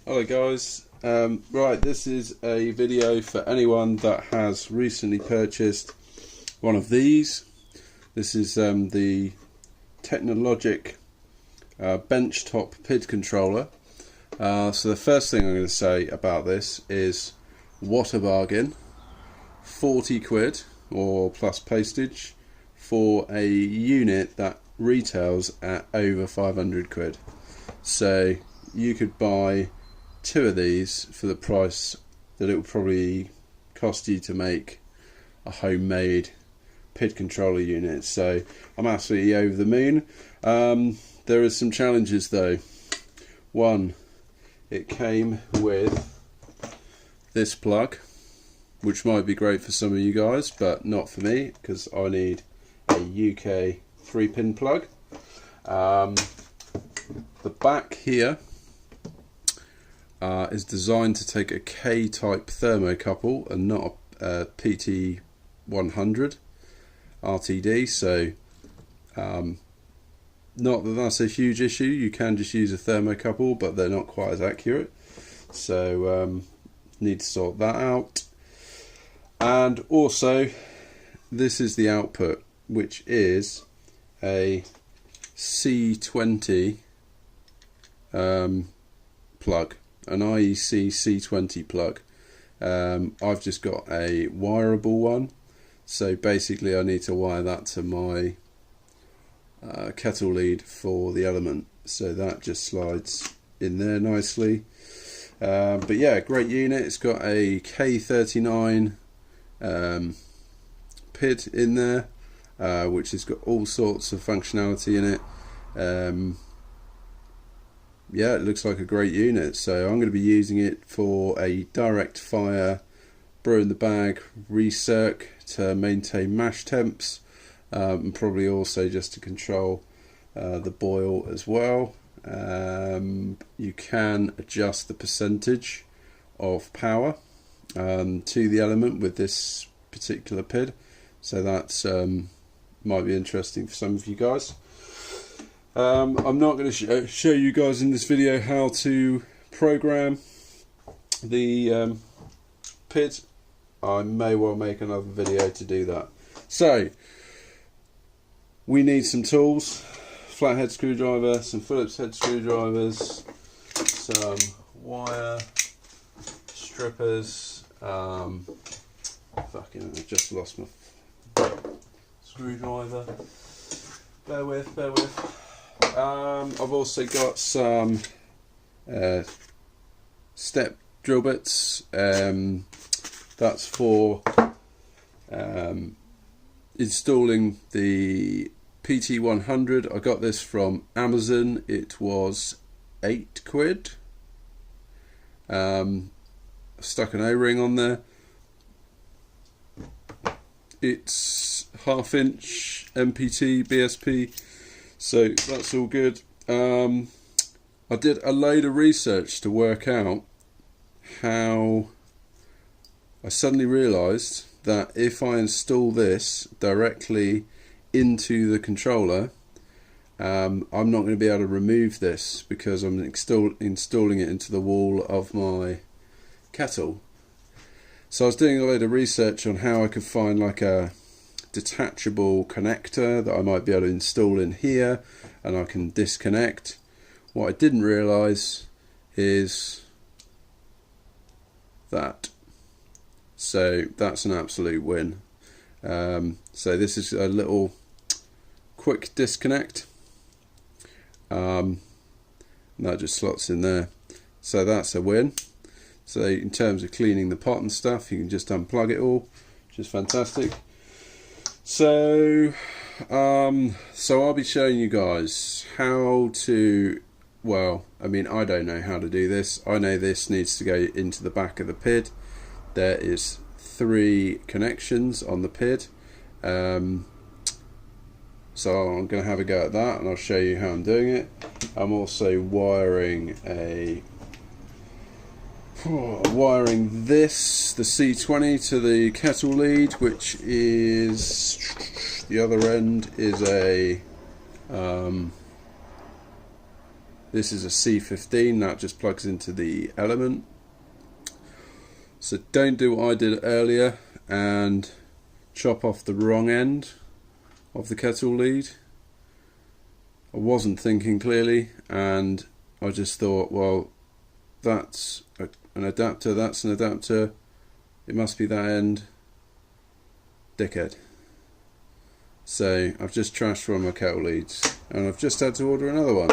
Hello guys, right, this is a video for anyone that has recently purchased one of these. This is the Technologic benchtop PID controller. So the first thing I'm going to say about this is what a bargain. 40 quid or plus postage for a unit that retails at over 500 quid. So you could buy two of these for the price that it would probably cost you to make a homemade PID controller unit. So I'm absolutely over the moon. There are some challenges though. One, it came with this plug, which might be great for some of you guys, but not for me because I need a UK 3-pin plug. The back here is designed to take a K-type thermocouple and not a pt100 RTD, so not that that's a huge issue. You can just use a thermocouple, but they're not quite as accurate, so need to sort that out. And also this is the output, which is a C20 plug, an IEC C20 plug. I've just got a wireable one, so basically I need to wire that to my kettle lead for the element, so that just slides in there nicely. But yeah, great unit. It's got a K39 PID in there, which has got all sorts of functionality in it. Yeah, it looks like a great unit, so I'm going to be using it for a direct fire brew in the bag recirc to maintain mash temps, and probably also just to control the boil as well. You can adjust the percentage of power to the element with this particular PID, so that's might be interesting for some of you guys. I'm not going to show you guys in this video how to program the PID. I may well make another video to do that. So we need some tools: flathead screwdriver, some Phillips head screwdrivers, some wire strippers. Fucking, I just lost my screwdriver. Bear with. I've also got some step drill bits. That's for installing the pt100. I got this from Amazon. It was 8 quid. Stuck an O-ring on there. It's 1/2" MPT BSP, so that's all good. I did a load of research to work out how. I suddenly realised that if I install this directly into the controller, I'm not going to be able to remove this because I'm installing it into the wall of my kettle. So I was doing a load of research on how I could find like a detachable connector that I might be able to install in here, and I can disconnect. What I didn't realise is that. So that's an absolute win. So this is a little quick disconnect. And that just slots in there. So that's a win. So in terms of cleaning the pot and stuff, you can just unplug it all, which is fantastic. So I'll be showing you guys how to, well, I mean, I don't know how to do this. I know this needs to go into the back of the PID. There is 3 connections on the PID. So I'm going to have a go at that, and I'll show you how I'm doing it. I'm also wiring this, the C20, to the kettle lead, which is, the other end is a This is a C15, that just plugs into the element. So don't do what I did earlier and chop off the wrong end of the kettle lead. I wasn't thinking clearly, and I just thought, well, that's an adapter, that's an adapter, it must be that end. Dickhead. So I've just trashed one of my kettle leads, and I've just had to order another one.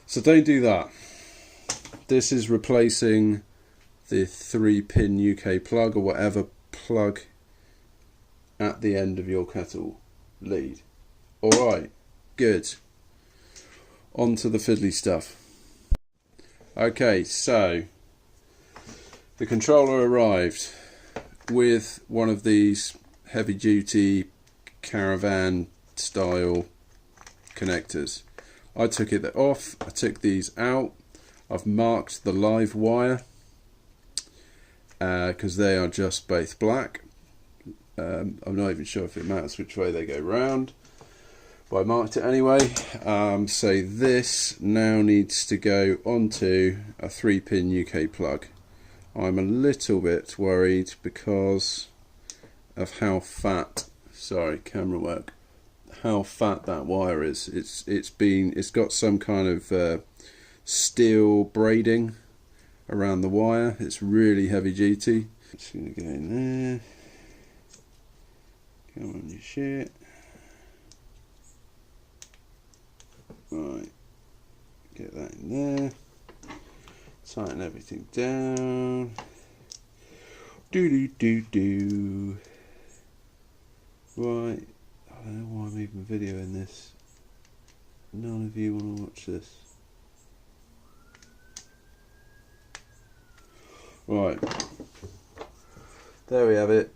So don't do that. This is replacing the 3-pin UK plug, or whatever plug at the end of your kettle lead. Alright, good. On to the fiddly stuff. Okay, so the controller arrived with one of these heavy duty caravan style connectors. I took it off, I took these out, I've marked the live wire because they are just both black. I'm not even sure if it matters which way they go round, but I marked it anyway. So this now needs to go onto a 3-pin UK plug. I'm a little bit worried because of how fat, sorry, camera work, how fat that wire is. It's got some kind of steel braiding around the wire. It's really heavy duty. It's gonna go in there. Come on, you shit. Right, get that in there. Tighten everything down. Do. Right, I don't know why I'm even videoing this. None of you want to watch this. Right, there we have it.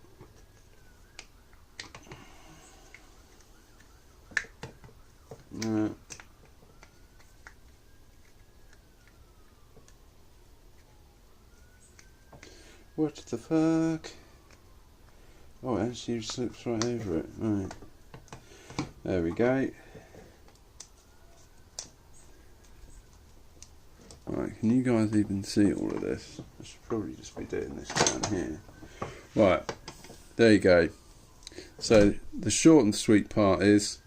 What the fuck? Oh, it actually slips right over it. Right, there we go. Right, can you guys even see all of this? I should probably just be doing this down here. Right, there you go. So the short and sweet part is,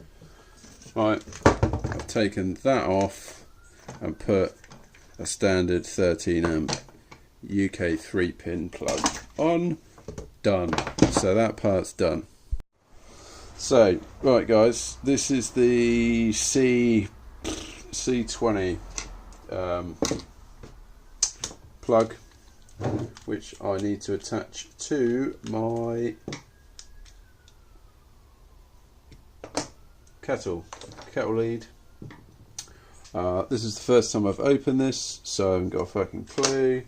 right, I've taken that off and put a standard 13 amp UK 3-pin plug on. Done. So that part's done. So right guys, this is the C20 plug, which I need to attach to my kettle lead. This is the first time I've opened this, so I haven't got a fucking clue.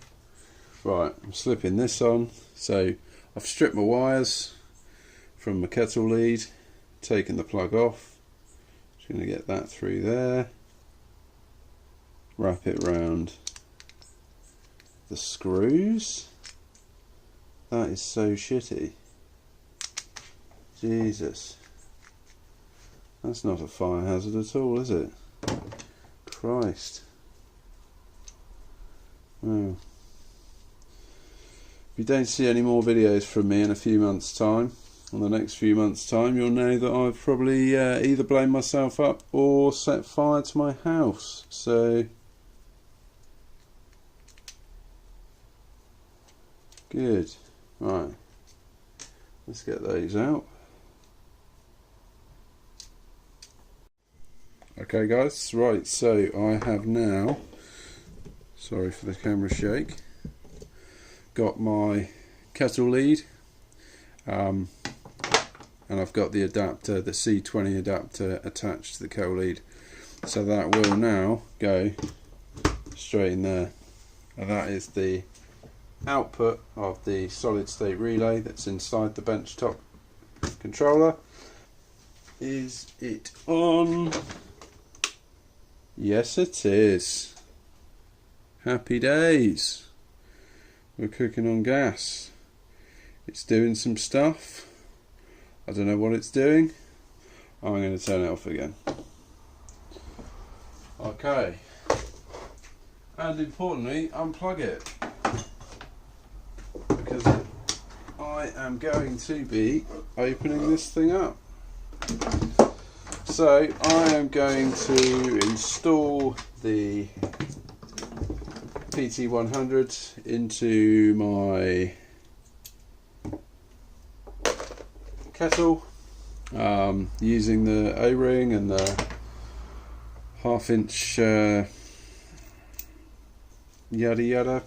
Right, I'm slipping this on. So I've stripped my wires from my kettle lead, taken the plug off. Just going to get that through there, wrap it round the screws. That is so shitty. Jesus. That's not a fire hazard at all, is it? Christ. Well, if you don't see any more videos from me in a few months' time, in the next few months' time, you'll know that I've probably either blown myself up or set fire to my house. So, good. Right, let's get those out. Okay guys, right, so I have now, sorry for the camera shake, got my kettle lead, and I've got the adapter, the C20 adapter attached to the kettle lead, so that will now go straight in there, and that is the output of the solid state relay that's inside the benchtop controller. Is it on? Yes it is. Happy days. We're cooking on gas. It's doing some stuff. I don't know what it's doing. I'm going to turn it off again. Okay. and importantly unplug it, because I am going to be opening this thing up. So I am going to install the pt100 into my kettle, using the O-ring and the 1/2 inch yada yada.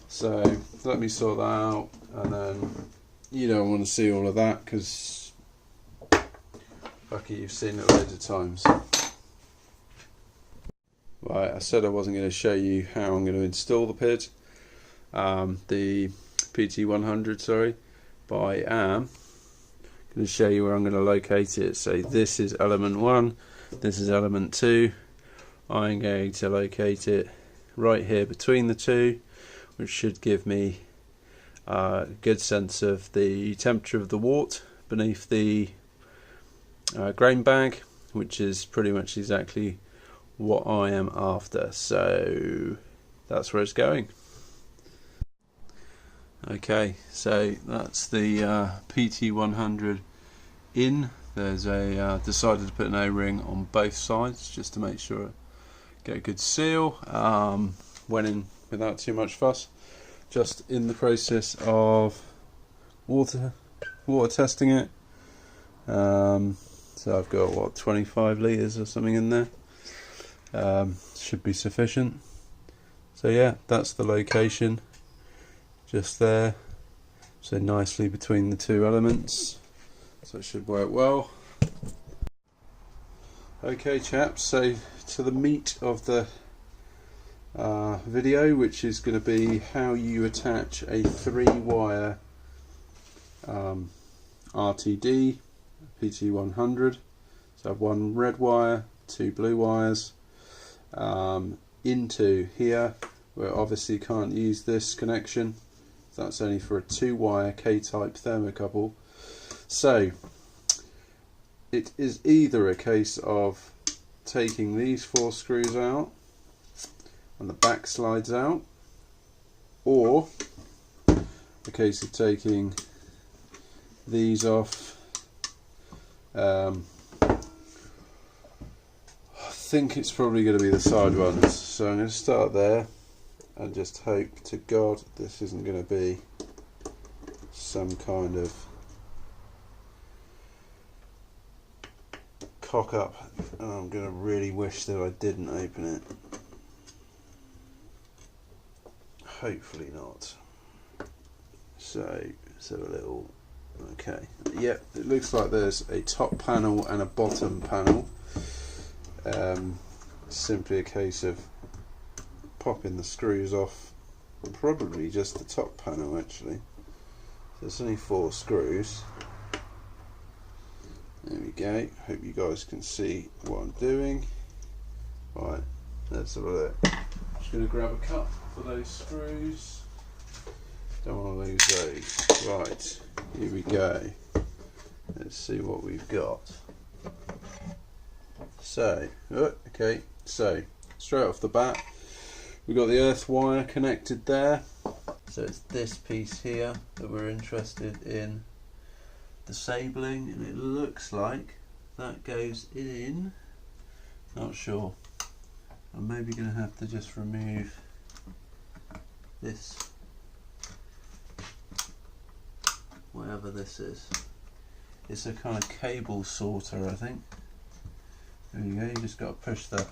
So let me sort that out, and then you don't want to see all of that because lucky you've seen it loads of times. Right, I said I wasn't going to show you how I'm going to install the PID, the pt100, sorry, but I am going to show you where I'm going to locate it. So this is element 1, this is element 2. I'm going to locate it right here between the two, which should give me a good sense of the temperature of the wort beneath the grain bag, which is pretty much exactly what I am after. So that's where it's going. Okay, so that's the pt100 in. There's a decided to put an O-ring on both sides just to make sure I get a good seal. Went in without too much fuss, just in the process of water testing it. So I've got what, 25 litres or something in there. Should be sufficient. So yeah, that's the location, just there, so nicely between the two elements, so it should work well. Okay chaps, so to the meat of the video, which is going to be how you attach a 3-wire RTD pt100. So I have 1 red wire, 2 blue wires, into here. We obviously can't use this connection, that's only for a 2-wire K-type thermocouple. So it is either a case of taking these 4 screws out and the back slides out, or a case of taking these off. I think it's probably going to be the side ones, so I'm going to start there and just hope to God this isn't going to be some kind of cock up, and I'm going to really wish that I didn't open it. Hopefully not. So let's have a little. Okay, yep, it looks like there's a top panel and a bottom panel. Simply a case of popping the screws off, probably just the top panel actually. So there's only 4 screws. There we go, hope you guys can see what I'm doing. Right, let's have a look. Just going to grab a cup for those screws. Don't want to lose those. Right, here we go. Let's see what we've got. So, okay, so straight off the bat, we've got the earth wire connected there. So it's this piece here that we're interested in disabling, and it looks like that goes in. Not sure. I'm maybe going to have to just remove this, whatever this is. It's a kind of cable sorter, I think. There you go, you just got to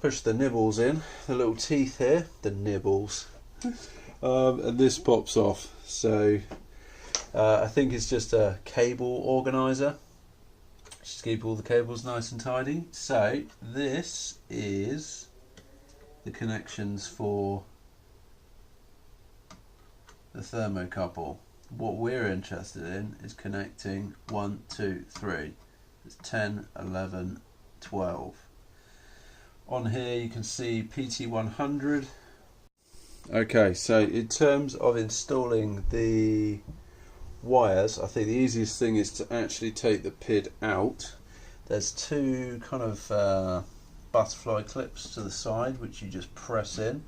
push the nibbles in, the little teeth here, the nibbles, and this pops off. So I think it's just a cable organizer, just keep all the cables nice and tidy. So this is the connections for the thermocouple. What we're interested in is connecting 1, 2, 3. It's 10, 11, 12. On here you can see pt100. Okay, so in terms of installing the wires, I think the easiest thing is to actually take the PID out. There's 2 kind of butterfly clips to the side which you just press in.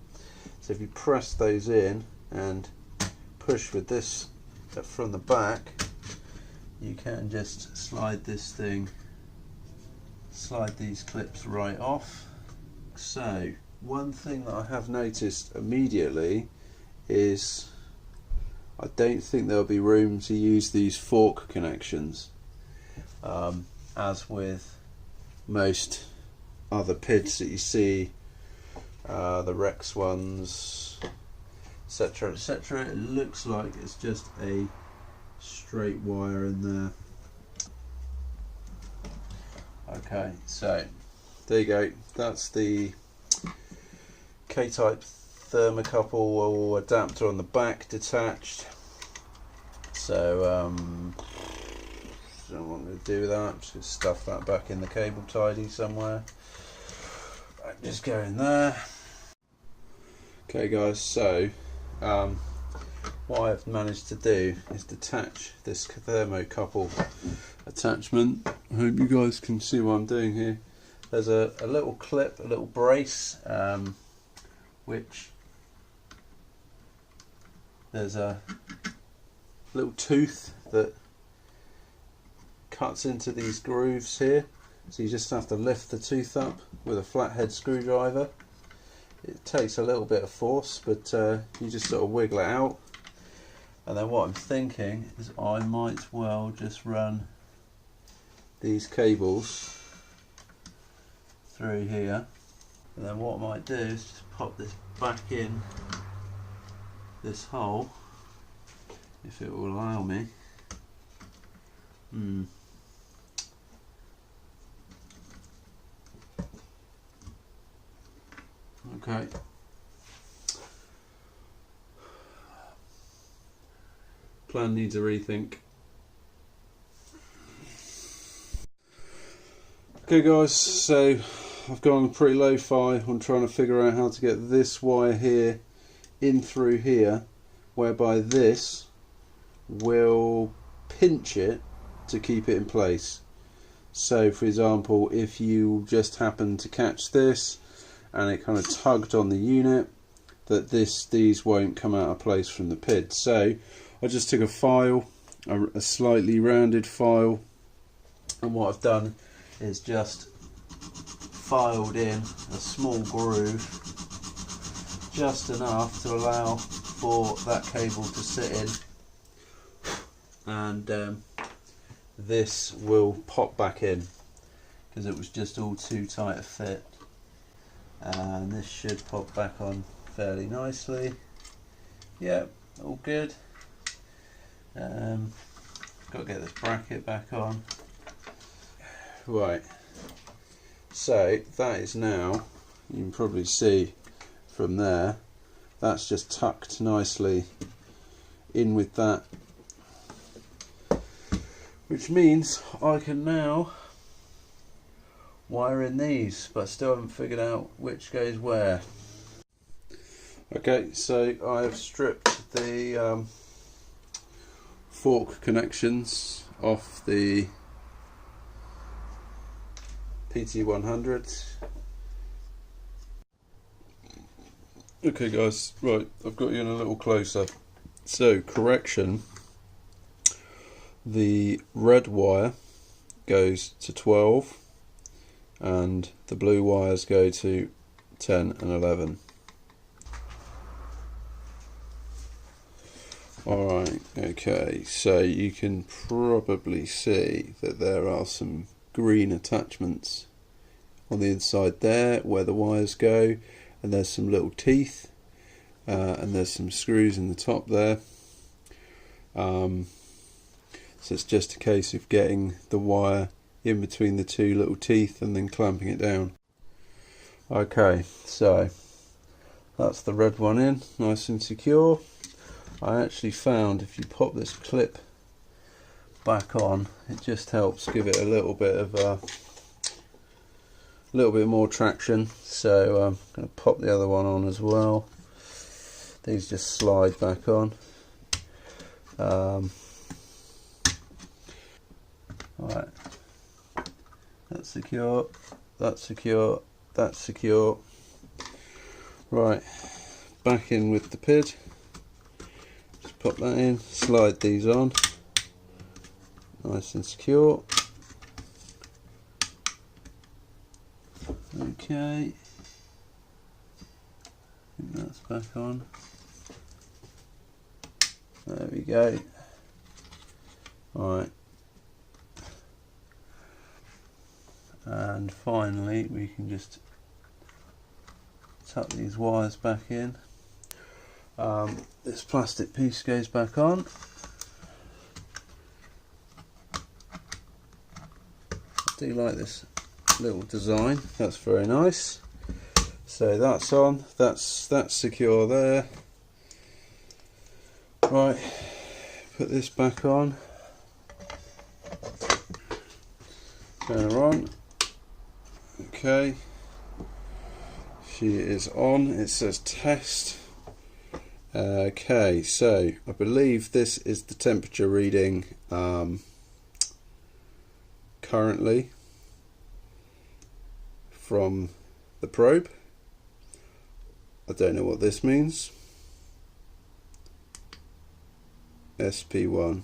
So if you press those in and push with this from the back, you can just slide these clips right off. So one thing that I have noticed immediately is I don't think there'll be room to use these fork connections, as with most other PIDs that you see, the Rex ones, etc, etc. It looks like it's just a straight wire in there. Okay, so there you go, that's the K-type thermocouple adapter on the back detached. So don't want to do that, I'm just going to stuff that back in the cable tidy somewhere. Just go in there. Okay guys, so what I've managed to do is detach this thermocouple attachment. I hope you guys can see what I'm doing here. There's a little clip, a little brace, which there's a little tooth that cuts into these grooves here, so you just have to lift the tooth up with a flathead screwdriver. It takes a little bit of force, but you just sort of wiggle it out. And then what I'm thinking is I might well just run these cables through here, and then what I might do is just pop this back in this hole, if it will allow me. Okay. Plan needs a rethink. Okay guys, so I've gone pretty lo-fi on trying to figure out how to get this wire here in through here, whereby this will pinch it to keep it in place. So for example, if you just happen to catch this and it kind of tugged on the unit, that these won't come out of place from the PID. So I just took a file, a slightly rounded file, and what I've done is just filed in a small groove, just enough to allow for that cable to sit in, and this will pop back in because it was just all too tight a fit, and this should pop back on fairly nicely. Yep, all good. Got to get this bracket back on. Right, so that is now, you can probably see from there, that's just tucked nicely in with that, which means I can now wire in these, but I still haven't figured out which goes where. Okay, so I have stripped the fork connections off the pt100. Okay guys, right, I've got you in a little closer. So correction, the red wire goes to 12 and the blue wires go to 10 and 11. Alright, okay, so you can probably see that there are some green attachments on the inside there where the wires go, and there's some little teeth, and there's some screws in the top there. So it's just a case of getting the wire in between the two little teeth and then clamping it down. Okay, so that's the red one in, nice and secure. I actually found if you pop this clip back on, it just helps give it a little bit more traction. So I'm going to pop the other one on as well. These just slide back on. Alright, that's secure, that's secure. Right, back in with the PID. Just pop that in, slide these on, nice and secure. Okay, I think that's back on. There we go. Right, and finally we can just tuck these wires back in. This plastic piece goes back on. I do like this little design, that's very nice. So that's on, that's secure there. Right, put this back on, turn her on. Okay, she is on, it says test. Okay, so I believe this is the temperature reading currently from the probe. I don't know what this means. SP1.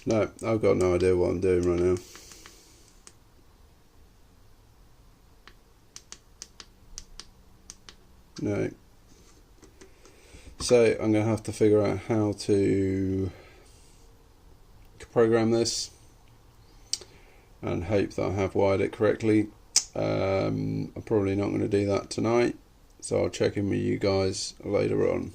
No, I've got no idea what I'm doing right now. No. So I'm going to have to figure out how to program this and hope that I have wired it correctly. I'm probably not going to do that tonight, so I'll check in with you guys later on.